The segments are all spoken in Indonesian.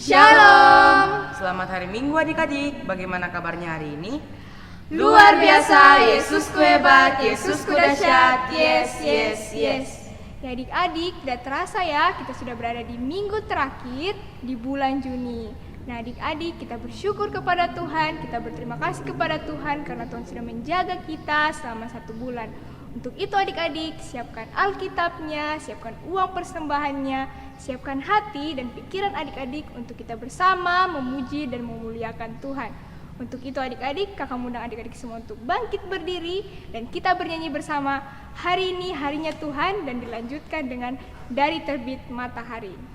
Shalom. Selamat hari Minggu adik-adik. Bagaimana kabarnya hari ini? Luar biasa, Yesusku hebat, Yesusku dahsyat. Yes, yes, yes. Ya adik-adik, udah terasa ya kita sudah berada di minggu terakhir di bulan Juni. Nah adik-adik, kita bersyukur kepada Tuhan, kita berterima kasih kepada Tuhan karena Tuhan sudah menjaga kita selama 1 bulan. Untuk itu adik-adik, siapkan Alkitabnya, siapkan uang persembahannya, siapkan hati dan pikiran adik-adik untuk kita bersama memuji dan memuliakan Tuhan. Untuk itu adik-adik, kakak undang adik-adik semua untuk bangkit berdiri dan kita bernyanyi bersama Hari Ini Harinya Tuhan dan dilanjutkan dengan Dari Terbit Matahari.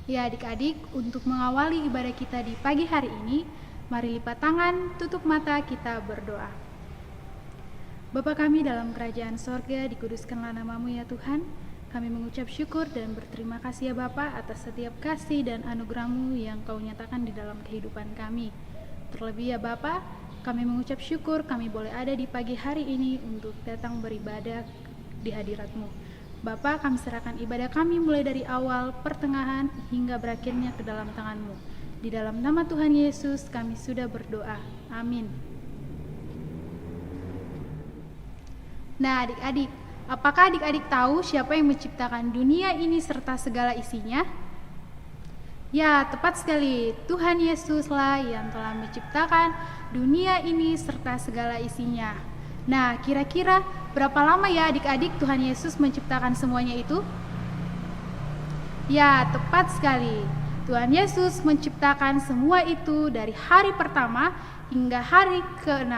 Ya adik-adik, untuk mengawali ibadah kita di pagi hari ini, mari lipat tangan, tutup mata, kita berdoa. Bapa kami dalam kerajaan sorga, dikuduskanlah namamu ya Tuhan. Kami mengucap syukur dan berterima kasih ya Bapa atas setiap kasih dan anugerah-Mu yang Kau nyatakan di dalam kehidupan kami. Terlebih ya Bapa, kami mengucap syukur kami boleh ada di pagi hari ini untuk datang beribadah di hadirat-Mu. Bapa, kami serahkan ibadah kami mulai dari awal, pertengahan, hingga berakhirnya ke dalam tangan-Mu. Di dalam nama Tuhan Yesus kami sudah berdoa. Amin. Nah adik-adik, apakah adik-adik tahu siapa yang menciptakan dunia ini serta segala isinya? Ya, tepat sekali. Tuhan Yesuslah yang telah menciptakan dunia ini serta segala isinya. Nah, kira-kira berapa lama ya adik-adik Tuhan Yesus menciptakan semuanya itu? Ya, tepat sekali. Tuhan Yesus menciptakan semua itu dari hari pertama hingga hari ke-6.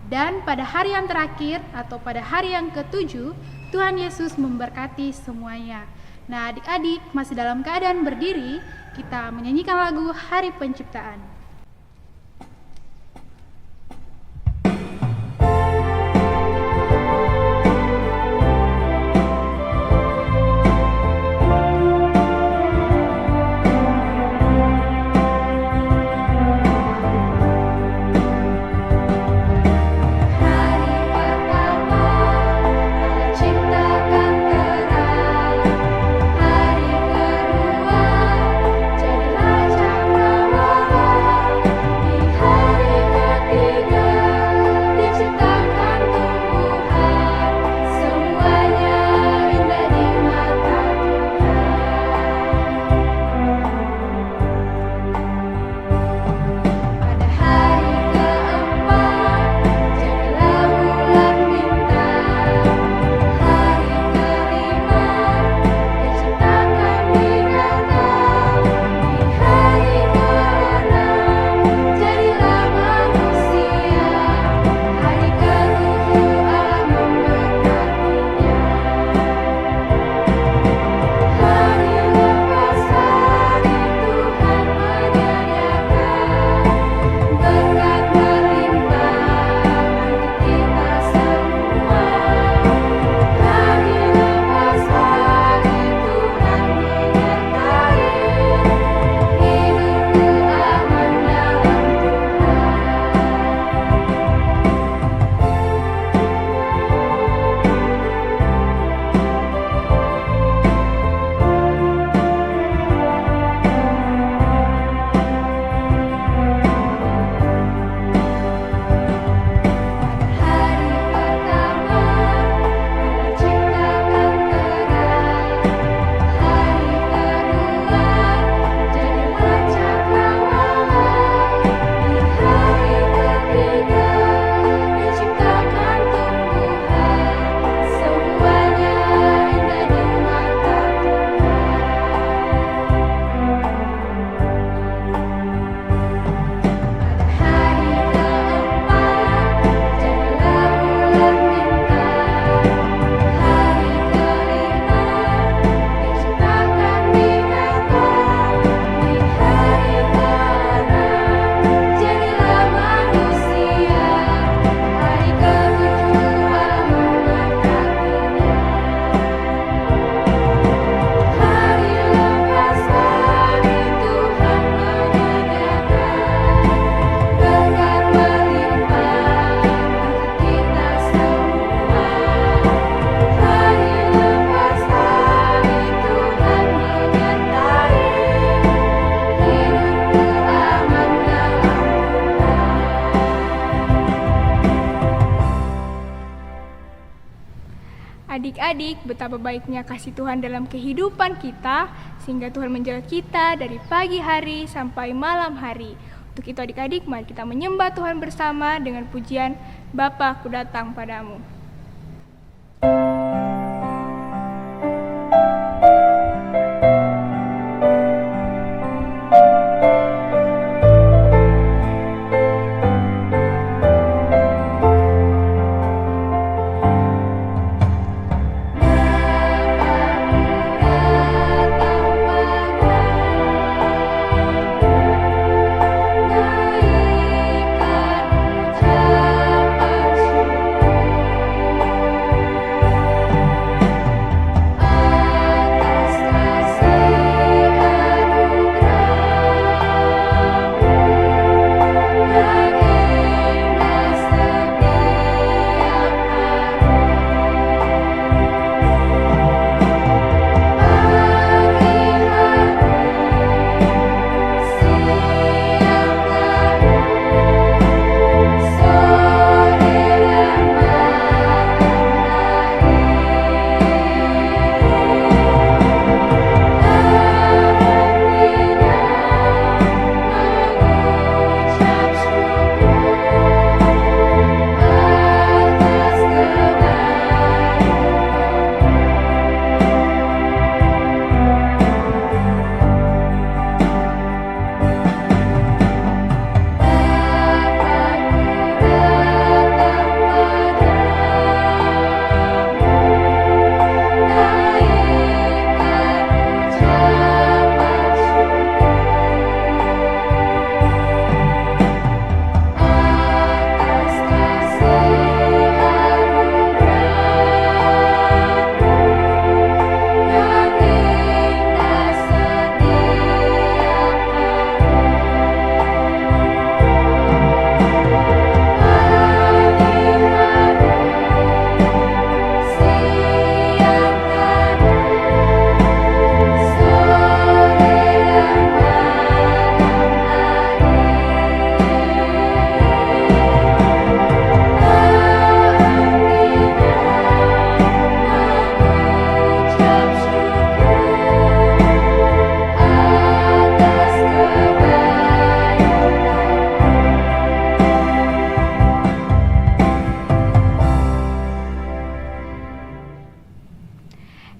Dan pada hari yang terakhir atau pada hari yang ke-7, Tuhan Yesus memberkati semuanya. Nah, adik-adik masih dalam keadaan berdiri, kita menyanyikan lagu Hari Penciptaan. adik-adik betapa baiknya kasih Tuhan dalam kehidupan kita, sehingga Tuhan menjaga kita dari pagi hari sampai malam hari. Untuk itu adik-adik, mari kita menyembah Tuhan bersama dengan pujian Bapa, Ku datang padamu.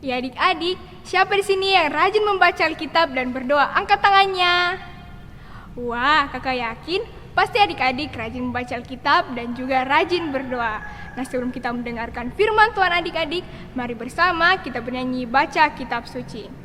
Ya adik-adik, siapa di sini yang rajin membaca Alkitab dan berdoa? Angkat tangannya. Wah, kakak yakin pasti adik-adik rajin membaca Alkitab dan juga rajin berdoa. Nah, sebelum kita mendengarkan firman Tuhan adik-adik, mari bersama kita bernyanyi baca kitab suci.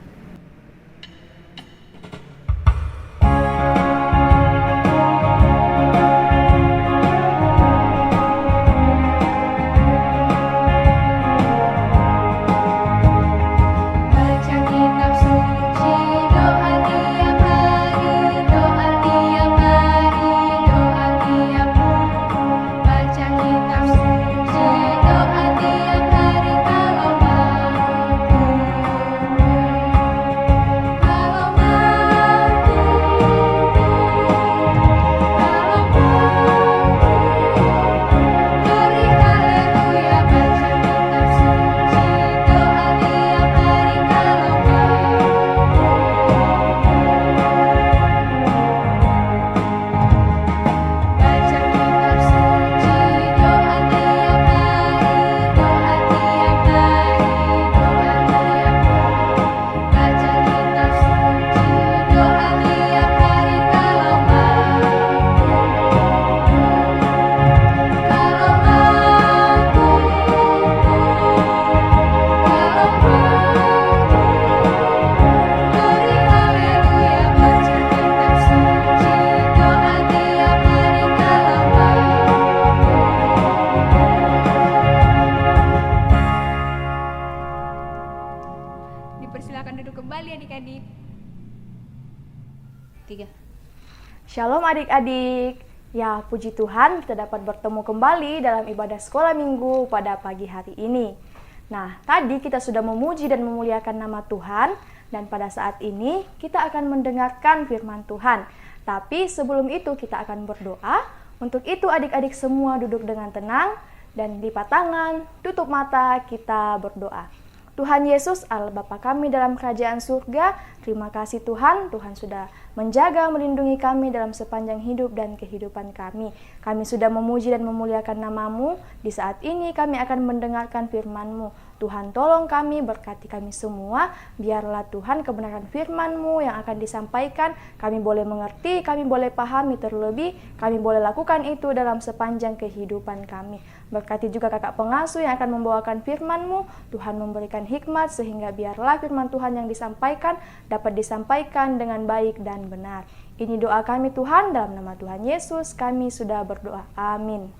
Shalom adik-adik. Ya, puji Tuhan kita dapat bertemu kembali dalam ibadah sekolah minggu pada pagi hari ini. Nah, tadi kita sudah memuji dan memuliakan nama Tuhan, dan pada saat ini kita akan mendengarkan firman Tuhan. Tapi sebelum itu kita akan berdoa. Untuk itu adik-adik semua duduk dengan tenang dan lipat tangan, tutup mata, kita berdoa. Tuhan Yesus, Allah Bapa kami dalam kerajaan surga, terima kasih Tuhan, Tuhan sudah menjaga, melindungi kami dalam sepanjang hidup dan kehidupan kami. Kami sudah memuji dan memuliakan nama-Mu. Di saat ini kami akan mendengarkan firman-Mu. Tuhan tolong kami, berkati kami semua, biarlah Tuhan kebenaran firman-Mu yang akan disampaikan, kami boleh mengerti, kami boleh pahami, terlebih kami boleh lakukan itu dalam sepanjang kehidupan kami. Berkati juga kakak pengasuh yang akan membawakan firman-Mu, Tuhan memberikan hikmat sehingga biarlah firman Tuhan yang disampaikan dapat disampaikan dengan baik dan benar. Ini doa kami Tuhan, dalam nama Tuhan Yesus kami sudah berdoa. Amin.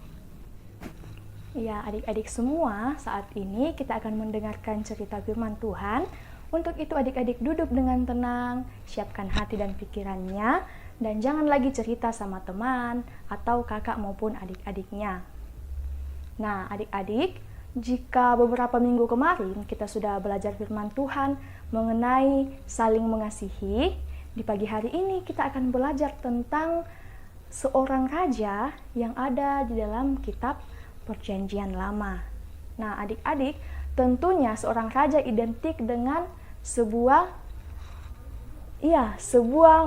Ya, adik-adik semua, saat ini kita akan mendengarkan cerita firman Tuhan. Untuk itu adik-adik duduk dengan tenang, siapkan hati dan pikirannya, dan jangan lagi cerita sama teman atau kakak maupun adik-adiknya. Nah, adik-adik, jika beberapa minggu kemarin kita sudah belajar firman Tuhan mengenai saling mengasihi, di pagi hari ini kita akan belajar tentang seorang raja yang ada di dalam kitab Perjanjian Lama. Nah, adik-adik, tentunya seorang raja identik dengan sebuah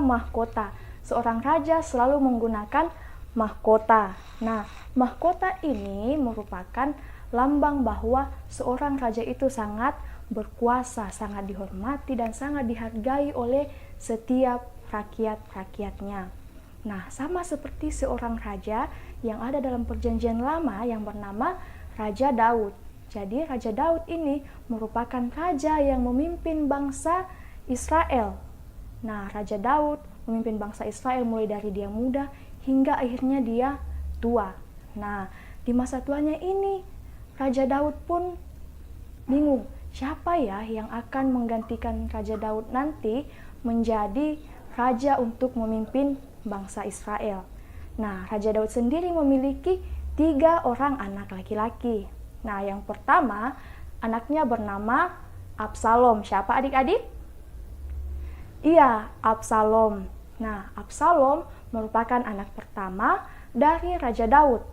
mahkota. Seorang raja selalu menggunakan mahkota. Nah, mahkota ini merupakan lambang bahwa seorang raja itu sangat berkuasa, sangat dihormati dan sangat dihargai oleh setiap rakyat-rakyatnya. Nah, sama seperti seorang raja yang ada dalam Perjanjian Lama yang bernama Raja Daud. Jadi Raja Daud ini merupakan raja yang memimpin bangsa Israel. Nah, Raja Daud memimpin bangsa Israel mulai dari dia muda hingga akhirnya dia tua. Nah, di masa tuanya ini Raja Daud pun bingung, siapa ya yang akan menggantikan Raja Daud nanti menjadi raja untuk memimpin bangsa Israel. Nah, Raja Daud sendiri memiliki 3 orang anak laki-laki. Nah, yang pertama, anaknya bernama Absalom. Siapa adik-adik? Iya, Absalom. Nah, Absalom merupakan anak pertama dari Raja Daud.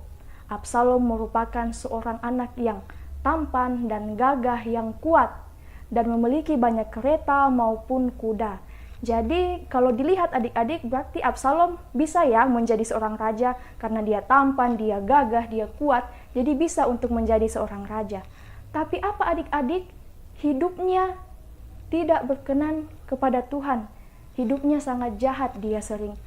Absalom merupakan seorang anak yang tampan dan gagah yang kuat dan memiliki banyak kereta maupun kuda. Jadi kalau dilihat adik-adik, berarti Absalom bisa ya menjadi seorang raja karena dia tampan, dia gagah, dia kuat, jadi bisa untuk menjadi seorang raja. Tapi apa adik-adik? Hidupnya tidak berkenan kepada Tuhan. Hidupnya sangat jahat, dia sering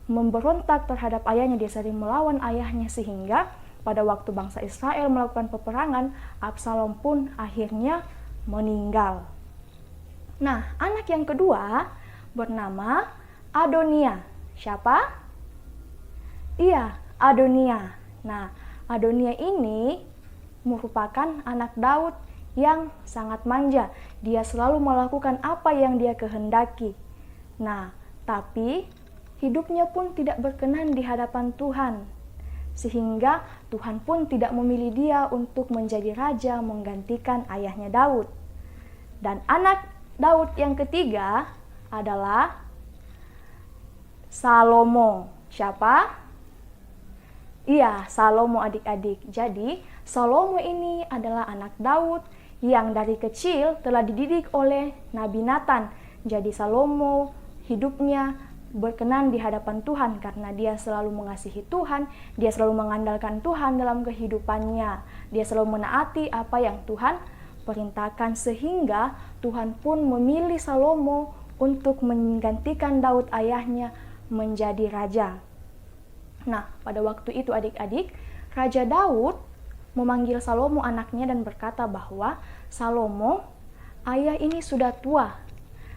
memberontak terhadap ayahnya, dia sering melawan ayahnya sehingga pada waktu bangsa Israel melakukan peperangan, Absalom pun akhirnya meninggal. Nah, anak yang kedua bernama Adonia. Siapa? Iya, Adonia. Nah, Adonia ini merupakan anak Daud yang sangat manja. Dia selalu melakukan apa yang dia kehendaki. Nah, tapi hidupnya pun tidak berkenan di hadapan Tuhan. Sehingga Tuhan pun tidak memilih dia untuk menjadi raja menggantikan ayahnya Daud. Dan anak Daud yang ketiga adalah Salomo. Siapa? Iya, Salomo adik-adik. Jadi, Salomo ini adalah anak Daud yang dari kecil telah dididik oleh Nabi Nathan. Jadi, Salomo hidupnya berkenan di hadapan Tuhan karena dia selalu mengasihi Tuhan, dia selalu mengandalkan Tuhan dalam kehidupannya. Dia selalu menaati apa yang Tuhan perintahkan sehingga Tuhan pun memilih Salomo untuk menggantikan Daud ayahnya menjadi raja. Nah, pada waktu itu adik-adik, Raja Daud memanggil Salomo anaknya dan berkata bahwa, Salomo, ayah ini sudah tua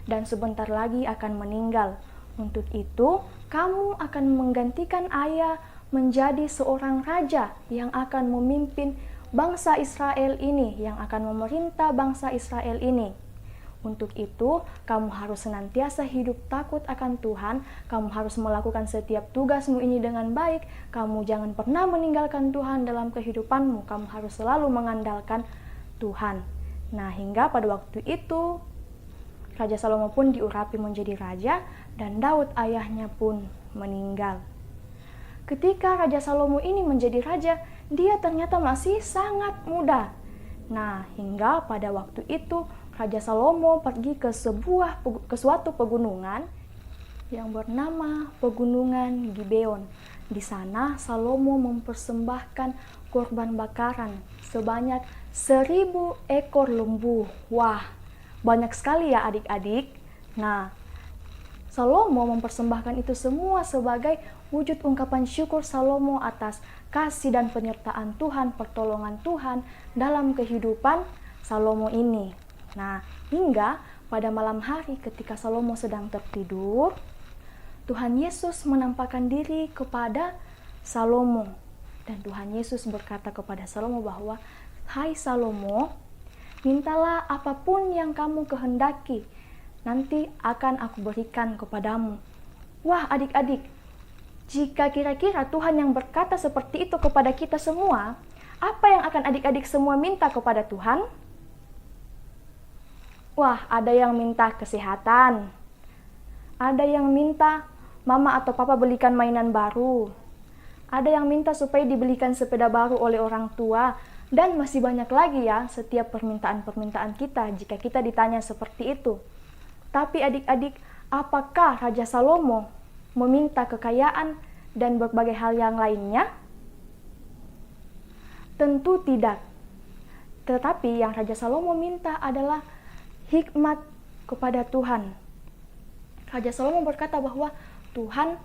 dan sebentar lagi akan meninggal. Untuk itu, kamu akan menggantikan ayah menjadi seorang raja yang akan memimpin bangsa Israel ini, yang akan memerintah bangsa Israel ini. Untuk itu, kamu harus senantiasa hidup takut akan Tuhan, kamu harus melakukan setiap tugasmu ini dengan baik, kamu jangan pernah meninggalkan Tuhan dalam kehidupanmu, kamu harus selalu mengandalkan Tuhan. Nah, hingga pada waktu itu, Raja Salomo pun diurapi menjadi raja, dan Daud ayahnya pun meninggal. ketika Raja Salomo ini menjadi raja, dia ternyata masih sangat muda. Nah, hingga pada waktu itu Raja Salomo pergi ke suatu pegunungan yang bernama Pegunungan Gibeon. Di sana Salomo mempersembahkan korban bakaran sebanyak 1000 ekor lembu. Wah, banyak sekali ya adik-adik. Nah, Salomo mempersembahkan itu semua sebagai wujud ungkapan syukur Salomo atas kasih dan penyertaan Tuhan, pertolongan Tuhan dalam kehidupan Salomo ini. Nah, hingga pada malam hari ketika Salomo sedang tertidur, Tuhan Yesus menampakkan diri kepada Salomo. Dan Tuhan Yesus berkata kepada Salomo bahwa, "Hai Salomo, mintalah apapun yang kamu kehendaki, nanti akan aku berikan kepadamu." Wah adik-adik, jika kira-kira Tuhan yang berkata seperti itu kepada kita semua, apa yang akan adik-adik semua minta kepada Tuhan? Wah, ada yang minta kesehatan, ada yang minta mama atau papa belikan mainan baru, ada yang minta supaya dibelikan sepeda baru oleh orang tua, dan masih banyak lagi ya setiap permintaan-permintaan kita jika kita ditanya seperti itu. Tapi adik-adik, apakah Raja Salomo meminta kekayaan dan berbagai hal yang lainnya? Tentu tidak. Tetapi yang Raja Salomo minta adalah hikmat kepada Tuhan. Raja Salomo berkata bahwa, "Tuhan,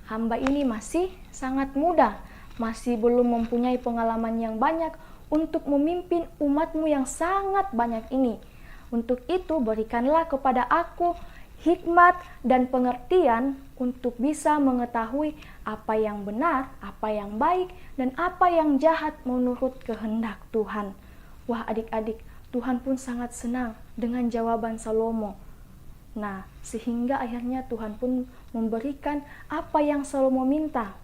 hamba ini masih sangat muda, masih belum mempunyai pengalaman yang banyak untuk memimpin umat-Mu yang sangat banyak ini. Untuk itu berikanlah kepada aku hikmat dan pengertian untuk bisa mengetahui apa yang benar, apa yang baik, dan apa yang jahat menurut kehendak Tuhan." Wah adik-adik, Tuhan pun sangat senang dengan jawaban Salomo. Nah, sehingga akhirnya Tuhan pun memberikan apa yang Salomo minta.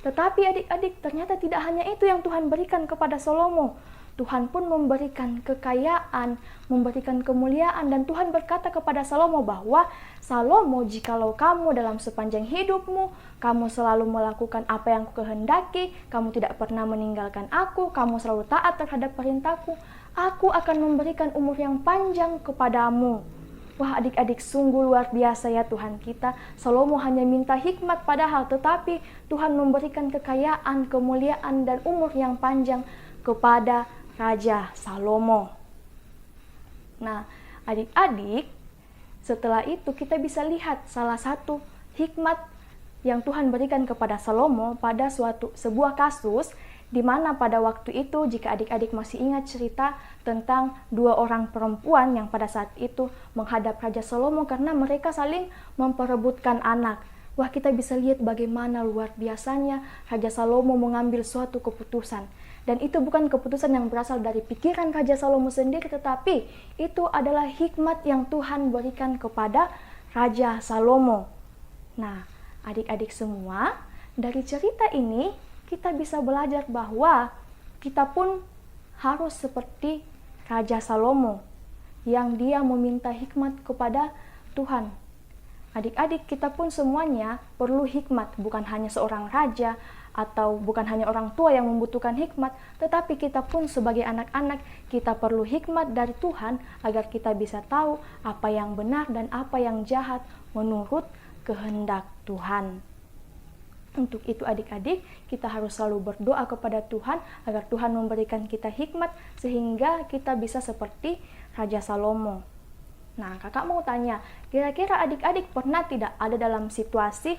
Tetapi adik-adik, ternyata tidak hanya itu yang Tuhan berikan kepada Salomo. Tuhan pun memberikan kekayaan, memberikan kemuliaan, dan Tuhan berkata kepada Salomo bahwa, "Salomo, jikalau kamu dalam sepanjang hidupmu, kamu selalu melakukan apa yang kukehendaki, kamu tidak pernah meninggalkan aku, kamu selalu taat terhadap perintahku, aku akan memberikan umur yang panjang kepadamu." Wah adik-adik, sungguh luar biasa ya Tuhan kita. Salomo hanya minta hikmat padahal, tetapi Tuhan memberikan kekayaan, kemuliaan, dan umur yang panjang kepada Raja Salomo. Nah, adik-adik, setelah itu kita bisa lihat salah satu hikmat yang Tuhan berikan kepada Salomo pada sebuah kasus di mana pada waktu itu, jika adik-adik masih ingat cerita tentang 2 orang perempuan yang pada saat itu menghadap Raja Salomo karena mereka saling memperebutkan anak. Wah, kita bisa lihat bagaimana luar biasanya Raja Salomo mengambil suatu keputusan. Dan itu bukan keputusan yang berasal dari pikiran Raja Salomo sendiri, tetapi itu adalah hikmat yang Tuhan berikan kepada Raja Salomo. Nah, adik-adik semua, dari cerita ini kita bisa belajar bahwa kita pun harus seperti Raja Salomo yang dia meminta hikmat kepada Tuhan. Adik-adik, kita pun semuanya perlu hikmat, bukan hanya seorang raja atau bukan hanya orang tua yang membutuhkan hikmat, tetapi kita pun sebagai anak-anak, kita perlu hikmat dari Tuhan agar kita bisa tahu apa yang benar dan apa yang jahat menurut kehendak Tuhan. Untuk itu adik-adik, kita harus selalu berdoa kepada Tuhan agar Tuhan memberikan kita hikmat sehingga kita bisa seperti Raja Salomo. Nah, kakak mau tanya, kira-kira adik-adik pernah tidak ada dalam situasi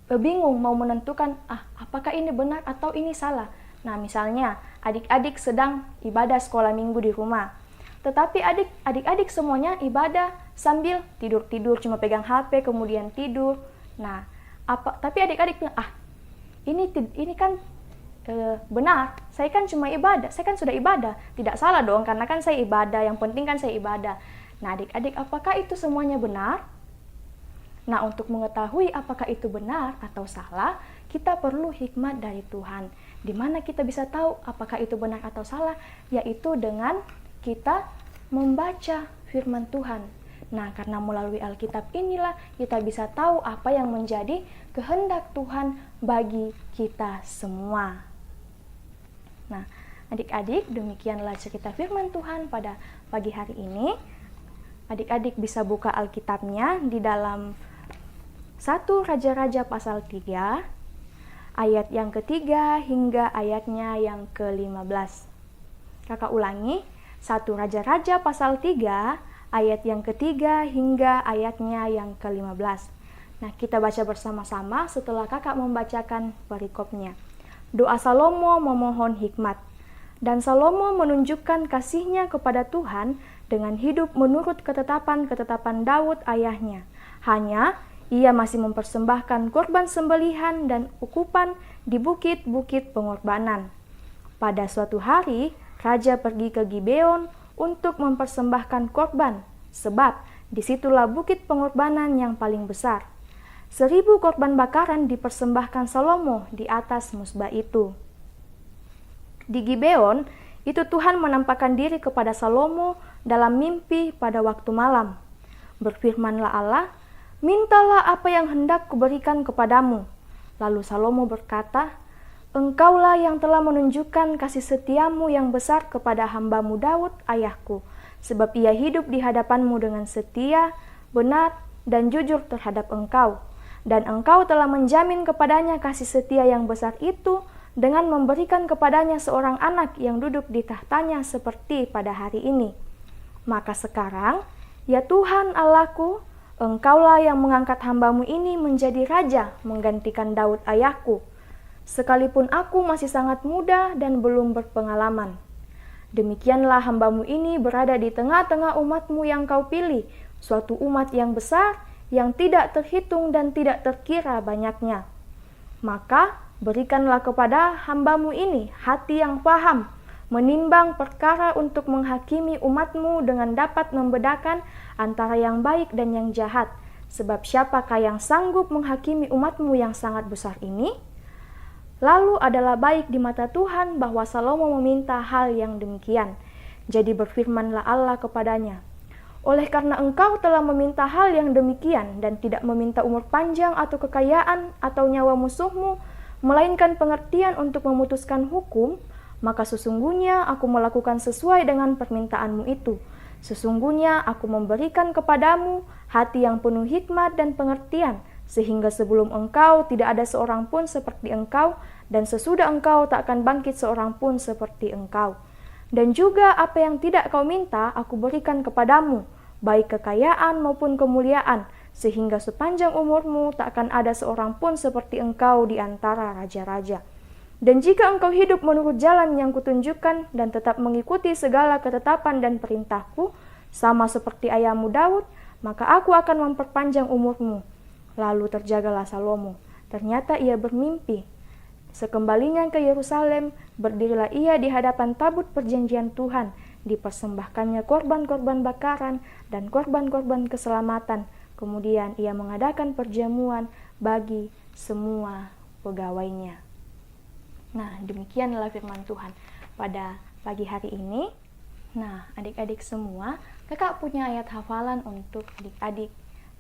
bingung mau menentukan apakah ini benar atau ini salah? Nah, misalnya adik-adik sedang ibadah sekolah minggu di rumah, tetapi adik-adik semuanya ibadah sambil tidur-tidur, cuma pegang HP kemudian tidur. Nah, tapi adik-adik bilang, ini kan benar, saya kan cuma ibadah, saya kan sudah ibadah, tidak salah dong karena kan saya ibadah, yang penting kan saya ibadah. Nah adik-adik, apakah itu semuanya benar? Nah, untuk mengetahui apakah itu benar atau salah, kita perlu hikmat dari Tuhan. Di mana kita bisa tahu apakah itu benar atau salah, yaitu dengan kita membaca firman Tuhan. Nah, karena melalui Alkitab inilah kita bisa tahu apa yang menjadi kehendak Tuhan bagi kita semua. Nah, adik-adik, demikianlah cerita firman Tuhan pada pagi hari ini. Adik-adik bisa buka Alkitabnya di dalam 1 Raja-Raja pasal 3, ayat yang ketiga hingga ayatnya yang ke-15. Kakak ulangi, 1 Raja-Raja pasal 3, ayat yang ketiga hingga ayatnya yang ke-15. Nah, kita baca bersama-sama setelah kakak membacakan perikopnya. Doa Salomo memohon hikmat. Dan Salomo menunjukkan kasihnya kepada Tuhan dengan hidup menurut ketetapan-ketetapan Daud ayahnya. Hanya ia masih mempersembahkan korban sembelihan dan ukupan di bukit-bukit pengorbanan. Pada suatu hari, raja pergi ke Gibeon untuk mempersembahkan korban, sebab disitulah bukit pengorbanan yang paling besar. 1000 korban bakaran dipersembahkan Salomo di atas musbah itu. Di Gibeon, itu Tuhan menampakkan diri kepada Salomo dalam mimpi pada waktu malam. Berfirmanlah Allah, "Mintalah apa yang hendak kuberikan kepadamu." Lalu Salomo berkata, "Engkaulah yang telah menunjukkan kasih setiamu yang besar kepada hambamu Daud, ayahku, sebab ia hidup di hadapanmu dengan setia, benar, dan jujur terhadap engkau. Dan engkau telah menjamin kepadanya kasih setia yang besar itu dengan memberikan kepadanya seorang anak yang duduk di tahtanya seperti pada hari ini. Maka sekarang, ya Tuhan Allahku, engkaulah yang mengangkat hambamu ini menjadi raja menggantikan Daud ayahku, sekalipun aku masih sangat muda dan belum berpengalaman. Demikianlah hambamu ini berada di tengah-tengah umatmu yang kau pilih, suatu umat yang besar, yang tidak terhitung dan tidak terkira banyaknya. Maka berikanlah kepada hambamu ini hati yang paham, menimbang perkara untuk menghakimi umatmu dengan dapat membedakan antara yang baik dan yang jahat. Sebab siapakah yang sanggup menghakimi umatmu yang sangat besar ini? Lalu adalah baik di mata Tuhan bahwa Salomo meminta hal yang demikian. Jadi berfirmanlah Allah kepadanya, "Oleh karena engkau telah meminta hal yang demikian dan tidak meminta umur panjang atau kekayaan atau nyawa musuhmu, melainkan pengertian untuk memutuskan hukum, maka sesungguhnya aku melakukan sesuai dengan permintaanmu itu. Sesungguhnya aku memberikan kepadamu hati yang penuh hikmat dan pengertian, sehingga sebelum engkau tidak ada seorang pun seperti engkau, dan sesudah engkau tak akan bangkit seorang pun seperti engkau. Dan juga apa yang tidak kau minta, aku berikan kepadamu, baik kekayaan maupun kemuliaan, sehingga sepanjang umurmu tak akan ada seorang pun seperti engkau di antara raja-raja. Dan jika engkau hidup menurut jalan yang kutunjukkan dan tetap mengikuti segala ketetapan dan perintahku, sama seperti ayahmu Daud, maka aku akan memperpanjang umurmu." Lalu terjagalah Salomo. Ternyata ia bermimpi. Sekembalinya ke Yerusalem, berdirilah ia di hadapan tabut perjanjian Tuhan, dipersembahkannya korban-korban bakaran dan korban-korban keselamatan. Kemudian ia mengadakan perjamuan bagi semua pegawainya. Nah, demikianlah firman Tuhan pada pagi hari ini. Nah, adik-adik semua, kakak punya ayat hafalan untuk adik-adik.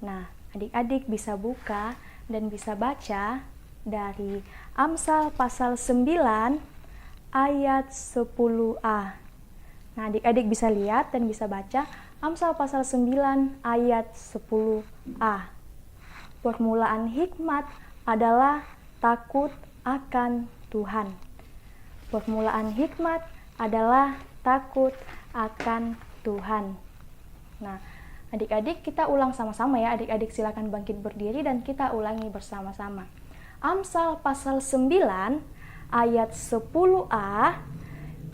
Nah, adik-adik bisa buka dan bisa baca dari Amsal pasal 9 ayat 10a. Nah, adik-adik bisa lihat dan bisa baca Amsal pasal 9 ayat 10a. Permulaan hikmat adalah takut akan Tuhan. Permulaan hikmat adalah takut akan Tuhan. Nah, adik-adik kita ulang sama-sama ya. Adik-adik silakan bangkit berdiri dan kita ulangi bersama-sama. Amsal pasal 9 ayat 10a.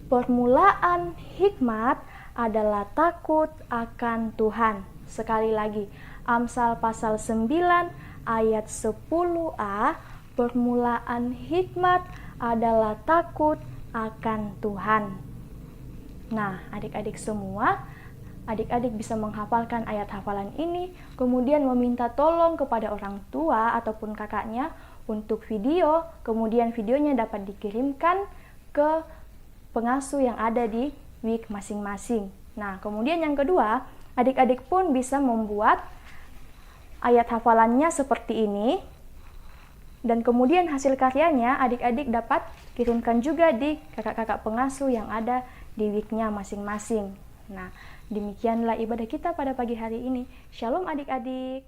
Permulaan hikmat adalah takut akan Tuhan. Sekali lagi, Amsal pasal 9 ayat 10a. Permulaan hikmat adalah takut akan Tuhan. Nah, adik-adik semua, adik-adik bisa menghafalkan ayat hafalan ini, kemudian meminta tolong kepada orang tua ataupun kakaknya untuk video, kemudian videonya dapat dikirimkan ke pengasuh yang ada di WIK masing-masing. Nah, kemudian yang kedua, Adik-adik pun bisa membuat ayat hafalannya seperti ini. Dan kemudian hasil karyanya adik-adik dapat kirimkan juga di kakak-kakak pengasuh yang ada di week-nya masing-masing. Nah, demikianlah ibadah kita pada pagi hari ini. Shalom adik-adik.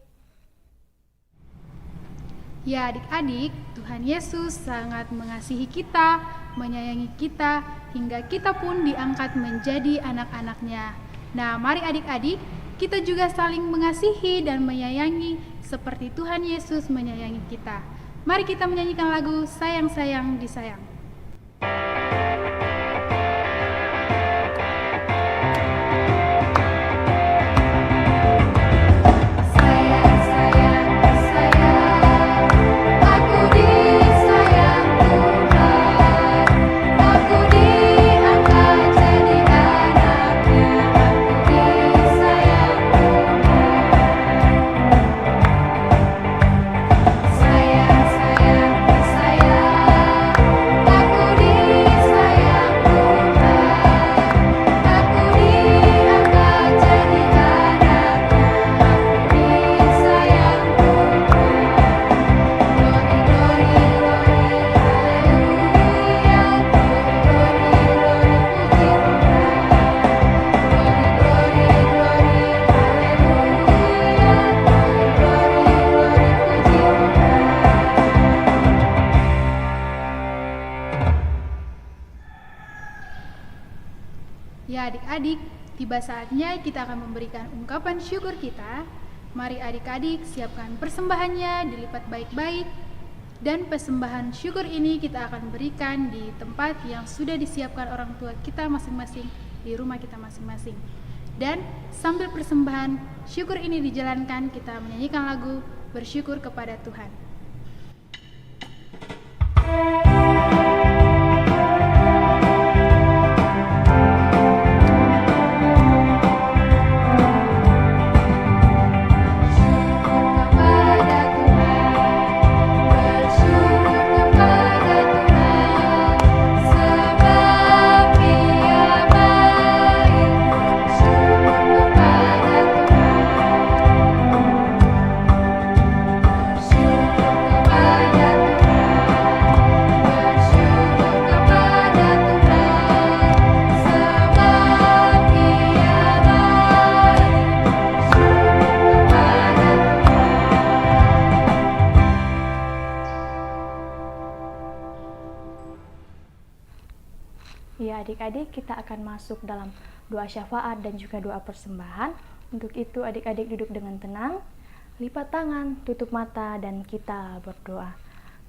Ya adik-adik, Tuhan Yesus sangat mengasihi kita, menyayangi kita, hingga kita pun diangkat menjadi anak-anaknya. Nah, mari adik-adik, kita juga saling mengasihi dan menyayangi seperti Tuhan Yesus menyayangi kita. Mari kita menyanyikan lagu Sayang-sayang disayang. Ya adik-adik, tiba saatnya kita akan memberikan ungkapan syukur kita. Mari adik-adik siapkan persembahannya, dilipat baik-baik. Dan persembahan syukur ini kita akan berikan di tempat yang sudah disiapkan orang tua kita masing-masing, di rumah kita masing-masing. Dan sambil persembahan syukur ini dijalankan, kita menyanyikan lagu Bersyukur kepada Tuhan. Ya adik-adik, kita akan masuk dalam doa syafaat dan juga doa persembahan. Untuk itu adik-adik duduk dengan tenang, lipat tangan, tutup mata, dan kita berdoa.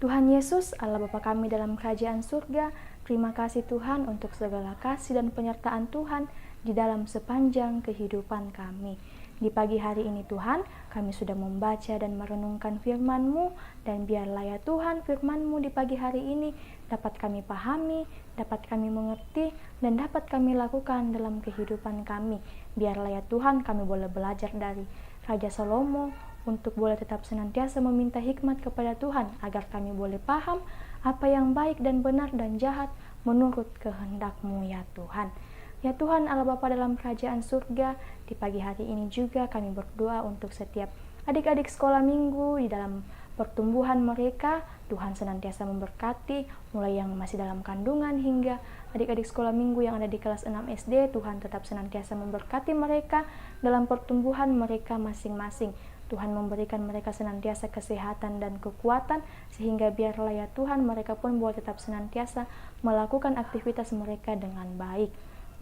Tuhan Yesus, Allah Bapa kami dalam kerajaan surga, terima kasih Tuhan untuk segala kasih dan penyertaan Tuhan di dalam sepanjang kehidupan kami. Di pagi hari ini Tuhan, kami sudah membaca dan merenungkan firman-Mu, dan biarlah ya Tuhan firman-Mu di pagi hari ini dapat kami pahami, dapat kami mengerti, dan dapat kami lakukan dalam kehidupan kami. Biarlah ya Tuhan kami boleh belajar dari Raja Salomo untuk boleh tetap senantiasa meminta hikmat kepada Tuhan, agar kami boleh paham apa yang baik dan benar dan jahat menurut kehendak-Mu ya Tuhan. Ya Tuhan Allah Bapa dalam kerajaan surga, di pagi hari ini juga kami berdoa untuk setiap adik-adik sekolah minggu di dalam pertumbuhan mereka. Tuhan senantiasa memberkati, mulai yang masih dalam kandungan hingga adik-adik sekolah minggu yang ada di kelas 6 SD. Tuhan tetap senantiasa memberkati mereka dalam pertumbuhan mereka masing-masing. Tuhan memberikan mereka senantiasa kesehatan dan kekuatan, sehingga biarlah ya Tuhan mereka pun boleh tetap senantiasa melakukan aktivitas mereka dengan baik.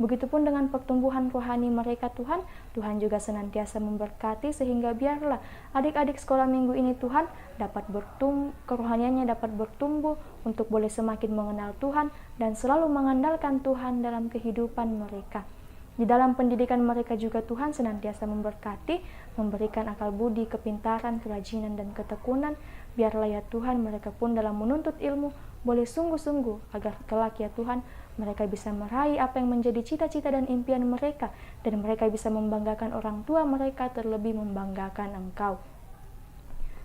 Begitupun dengan pertumbuhan rohani mereka Tuhan, Tuhan juga senantiasa memberkati, sehingga biarlah adik-adik sekolah minggu ini Tuhan dapat kerohaniannya dapat bertumbuh untuk boleh semakin mengenal Tuhan dan selalu mengandalkan Tuhan dalam kehidupan mereka. Di dalam pendidikan mereka juga Tuhan senantiasa memberkati, memberikan akal budi, kepintaran, kerajinan, dan ketekunan. Biarlah ya Tuhan mereka pun dalam menuntut ilmu boleh sungguh-sungguh, agar kelak ya Tuhan mereka bisa meraih apa yang menjadi cita-cita dan impian mereka, dan mereka bisa membanggakan orang tua mereka, terlebih membanggakan Engkau.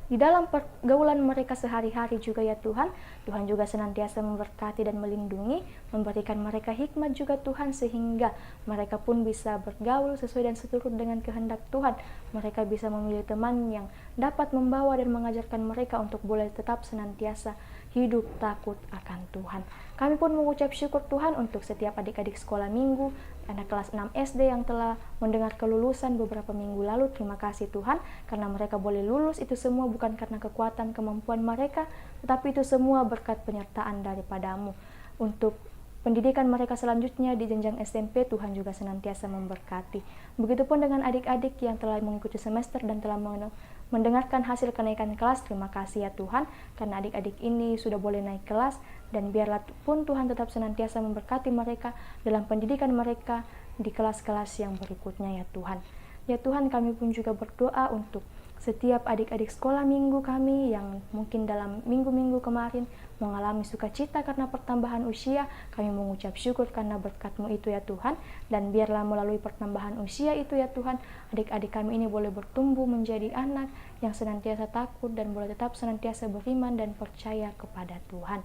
di dalam pergaulan mereka sehari-hari juga ya Tuhan. Tuhan juga senantiasa memberkati dan melindungi, memberikan mereka hikmat juga Tuhan, sehingga mereka pun bisa bergaul sesuai dan seturut dengan kehendak Tuhan. Mereka bisa memilih teman yang dapat membawa dan mengajarkan mereka untuk boleh tetap senantiasa hidup takut akan Tuhan. Kami pun mengucap syukur Tuhan untuk setiap adik-adik sekolah minggu, anak kelas 6 SD yang telah mendengar kelulusan beberapa minggu lalu. Terima kasih Tuhan, karena mereka boleh lulus itu semua bukan karena kekuatan kemampuan mereka, tetapi itu semua berkat penyertaan daripadamu. Untuk pendidikan mereka selanjutnya di jenjang SMP, Tuhan juga senantiasa memberkati. Begitupun dengan adik-adik yang telah mengikuti semester dan telah mendengarkan hasil kenaikan kelas. Terima kasih ya Tuhan, karena adik-adik ini sudah boleh naik kelas, dan biarlah pun Tuhan tetap senantiasa memberkati mereka dalam pendidikan mereka di kelas-kelas yang berikutnya ya Tuhan. Ya Tuhan, kami pun juga berdoa untuk setiap adik-adik sekolah minggu kami yang mungkin dalam minggu-minggu kemarin mengalami sukacita karena pertambahan usia. Kami mengucap syukur karena berkat-Mu itu ya Tuhan, dan biarlah melalui pertambahan usia itu ya Tuhan, adik-adik kami ini boleh bertumbuh menjadi anak yang senantiasa takut dan boleh tetap senantiasa beriman dan percaya kepada Tuhan.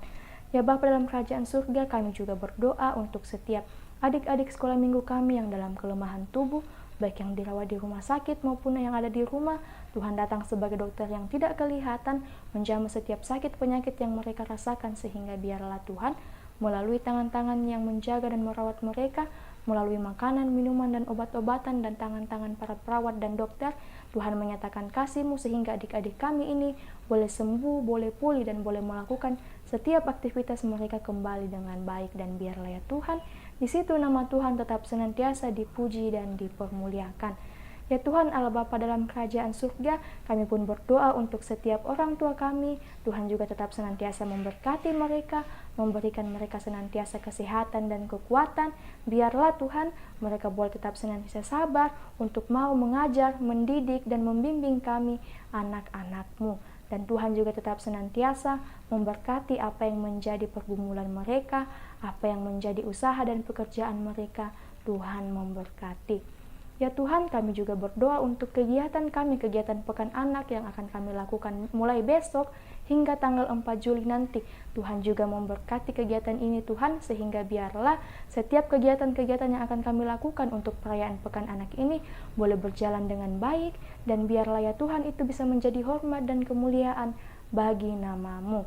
Ya Bapa dalam kerajaan surga, kami juga berdoa untuk setiap adik-adik sekolah minggu kami yang dalam kelemahan tubuh, baik yang dirawat di rumah sakit maupun yang ada di rumah. Tuhan datang sebagai dokter yang tidak kelihatan, menjamah setiap sakit penyakit yang mereka rasakan, sehingga biarlah Tuhan melalui tangan-tangan yang menjaga dan merawat mereka, melalui makanan, minuman, dan obat-obatan, dan tangan-tangan para perawat dan dokter, Tuhan menyatakan kasih-Mu sehingga adik-adik kami ini boleh sembuh, boleh pulih, dan boleh melakukan setiap aktivitas mereka kembali dengan baik. Dan biarlah ya Tuhan, di situ nama Tuhan tetap senantiasa dipuji dan dipermuliakan. Ya Tuhan Allah Bapa dalam kerajaan surga, kami pun berdoa untuk setiap orang tua kami. Tuhan juga tetap senantiasa memberkati mereka, memberikan mereka senantiasa kesehatan dan kekuatan. Biarlah Tuhan mereka boleh tetap senantiasa sabar untuk mau mengajar, mendidik, dan membimbing kami anak-anak-Mu. Dan Tuhan juga tetap senantiasa memberkati apa yang menjadi pergumulan mereka, apa yang menjadi usaha dan pekerjaan mereka. Tuhan memberkati. Ya Tuhan, kami juga berdoa untuk kegiatan kami, kegiatan Pekan Anak yang akan kami lakukan mulai besok hingga tanggal 4 Juli nanti. Tuhan juga memberkati kegiatan ini Tuhan, sehingga biarlah setiap kegiatan-kegiatan yang akan kami lakukan untuk perayaan Pekan Anak ini boleh berjalan dengan baik, dan biarlah ya Tuhan itu bisa menjadi hormat dan kemuliaan bagi nama-Mu.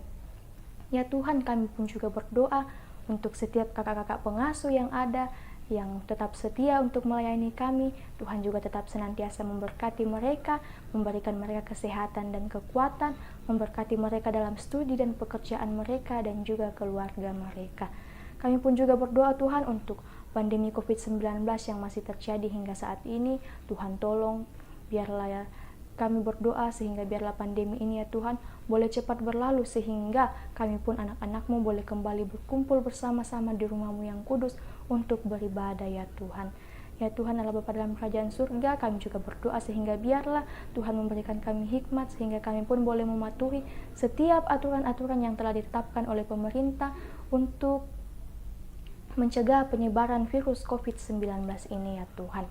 Ya Tuhan, kami pun juga berdoa untuk setiap kakak-kakak pengasuh yang ada, yang tetap setia untuk melayani kami. Tuhan juga tetap senantiasa memberkati mereka, memberikan mereka kesehatan dan kekuatan, memberkati mereka dalam studi dan pekerjaan mereka, dan juga keluarga mereka. Kami pun juga berdoa Tuhan untuk pandemi COVID-19 yang masih terjadi hingga saat ini. Tuhan tolong, biarlah ya kami berdoa sehingga biarlah pandemi ini ya Tuhan boleh cepat berlalu, sehingga kami pun anak-anak-Mu boleh kembali berkumpul bersama-sama di rumah-Mu yang kudus untuk beribadah ya Tuhan. Ya Tuhan Allah Bapa dalam kerajaan surga, kami juga berdoa sehingga biarlah Tuhan memberikan kami hikmat, sehingga kami pun boleh mematuhi setiap aturan-aturan yang telah ditetapkan oleh pemerintah untuk mencegah penyebaran virus COVID-19 ini ya Tuhan.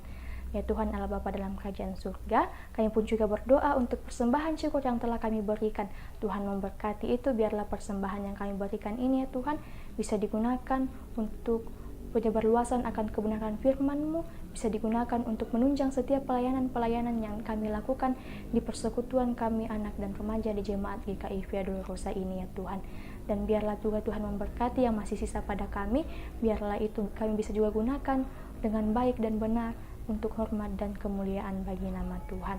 Ya Tuhan Allah Bapa dalam kerajaan surga, kami pun juga berdoa untuk persembahan syukur yang telah kami berikan. Tuhan memberkati itu, biarlah persembahan yang kami berikan ini ya Tuhan bisa digunakan untuk penyebarluasan akan kebenaran firman-Mu, bisa digunakan untuk menunjang setiap pelayanan-pelayanan yang kami lakukan di persekutuan kami anak dan remaja di Jemaat GKI Via Dolorosa ini ya Tuhan. Dan biarlah juga Tuhan memberkati yang masih sisa pada kami, biarlah itu kami bisa juga gunakan dengan baik dan benar untuk hormat dan kemuliaan bagi nama Tuhan.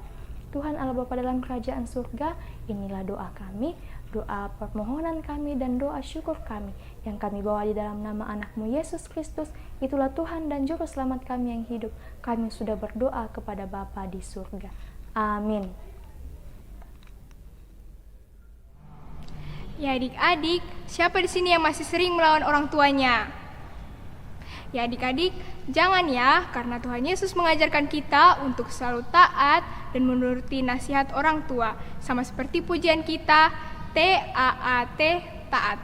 Tuhan Allah Bapa dalam kerajaan surga, inilah doa kami, doa permohonan kami, dan doa syukur kami yang kami bawa di dalam nama anak-Mu Yesus Kristus. Itulah Tuhan dan Juru Selamat kami yang hidup. Kami sudah berdoa kepada Bapa di surga. Amin. Ya adik-adik, siapa di sini yang masih sering melawan orang tuanya? Ya adik-adik, jangan ya, karena Tuhan Yesus mengajarkan kita untuk selalu taat dan menuruti nasihat orang tua, sama seperti pujian kita, T-A-A-T, taat.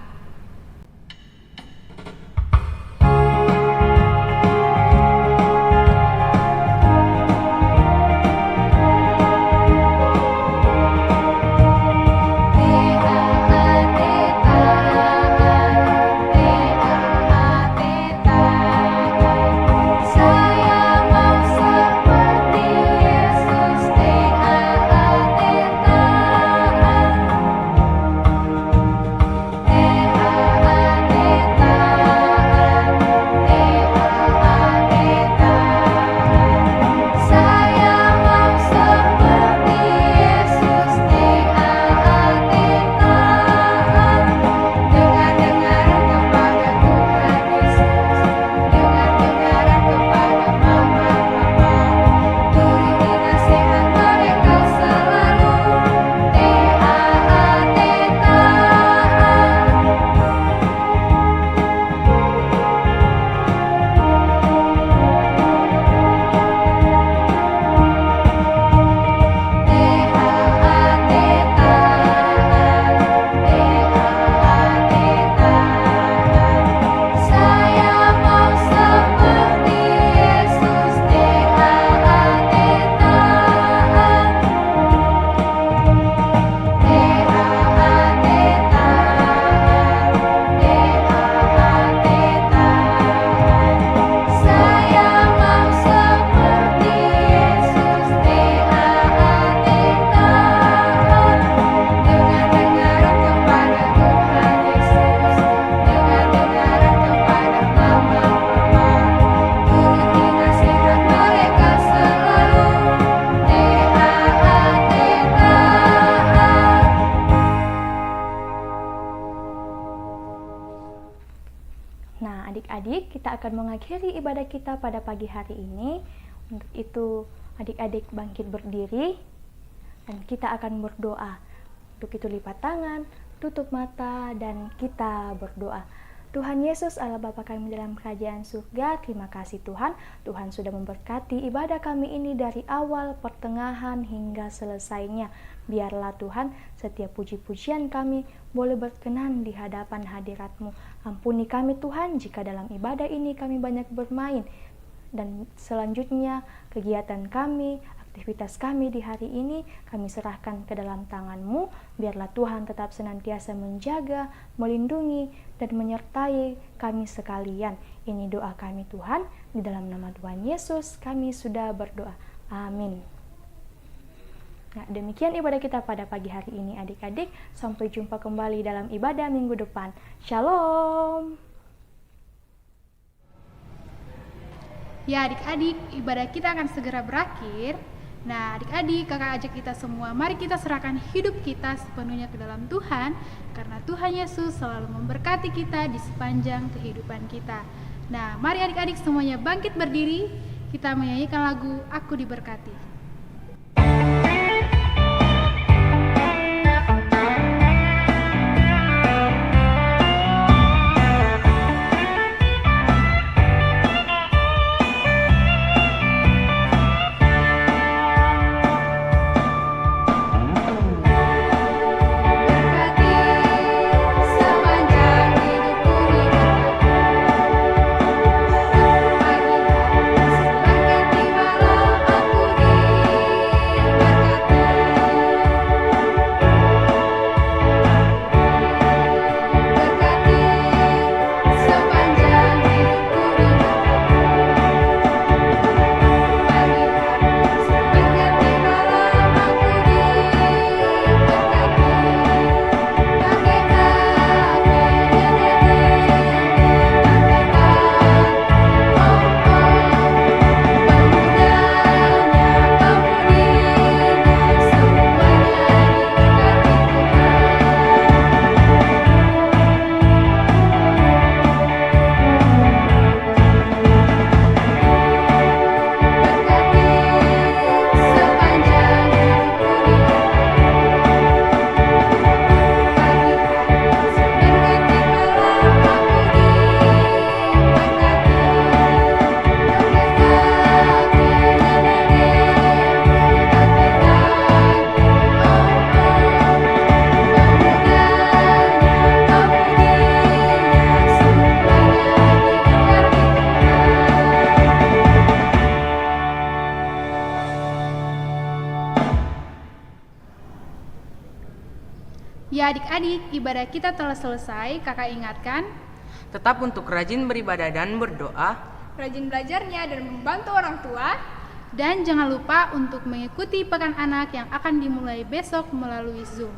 Nah, adik-adik, kita akan mengakhiri ibadah kita pada pagi hari ini. Untuk itu, adik-adik bangkit berdiri dan kita akan berdoa. Untuk itu lipat tangan, tutup mata, dan kita berdoa. Tuhan Yesus Allah Bapa kami dalam kerajaan surga, terima kasih Tuhan. Tuhan sudah memberkati ibadah kami ini dari awal, pertengahan, hingga selesainya. Biarlah Tuhan setiap puji-pujian kami boleh berkenan di hadapan hadirat-Mu. Ampuni kami Tuhan jika dalam ibadah ini kami banyak bermain. Dan selanjutnya kegiatan kami, aktivitas kami di hari ini kami serahkan ke dalam tangan-Mu. Biarlah Tuhan tetap senantiasa menjaga, melindungi, dan menyertai kami sekalian. Ini doa kami Tuhan, di dalam nama Tuhan Yesus kami sudah berdoa. Amin. Nah, demikian ibadah kita pada pagi hari ini adik-adik. Sampai jumpa kembali dalam ibadah minggu depan. Shalom. Ya adik-adik, ibadah kita akan segera berakhir. Nah adik-adik, kakak ajak kita semua, mari kita serahkan hidup kita sepenuhnya ke dalam Tuhan, karena Tuhan Yesus selalu memberkati kita di sepanjang kehidupan kita. Nah mari adik-adik semuanya bangkit berdiri, kita menyanyikan lagu Aku Diberkati. Ya adik-adik, ibadah kita telah selesai, kakak ingatkan. Tetap untuk rajin beribadah dan berdoa. Rajin belajarnya dan membantu orang tua. Dan jangan lupa untuk mengikuti Pekan Anak yang akan dimulai besok melalui Zoom.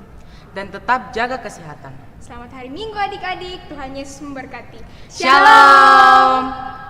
Dan tetap jaga kesehatan. Selamat hari Minggu adik-adik, Tuhan Yesus memberkati. Shalom.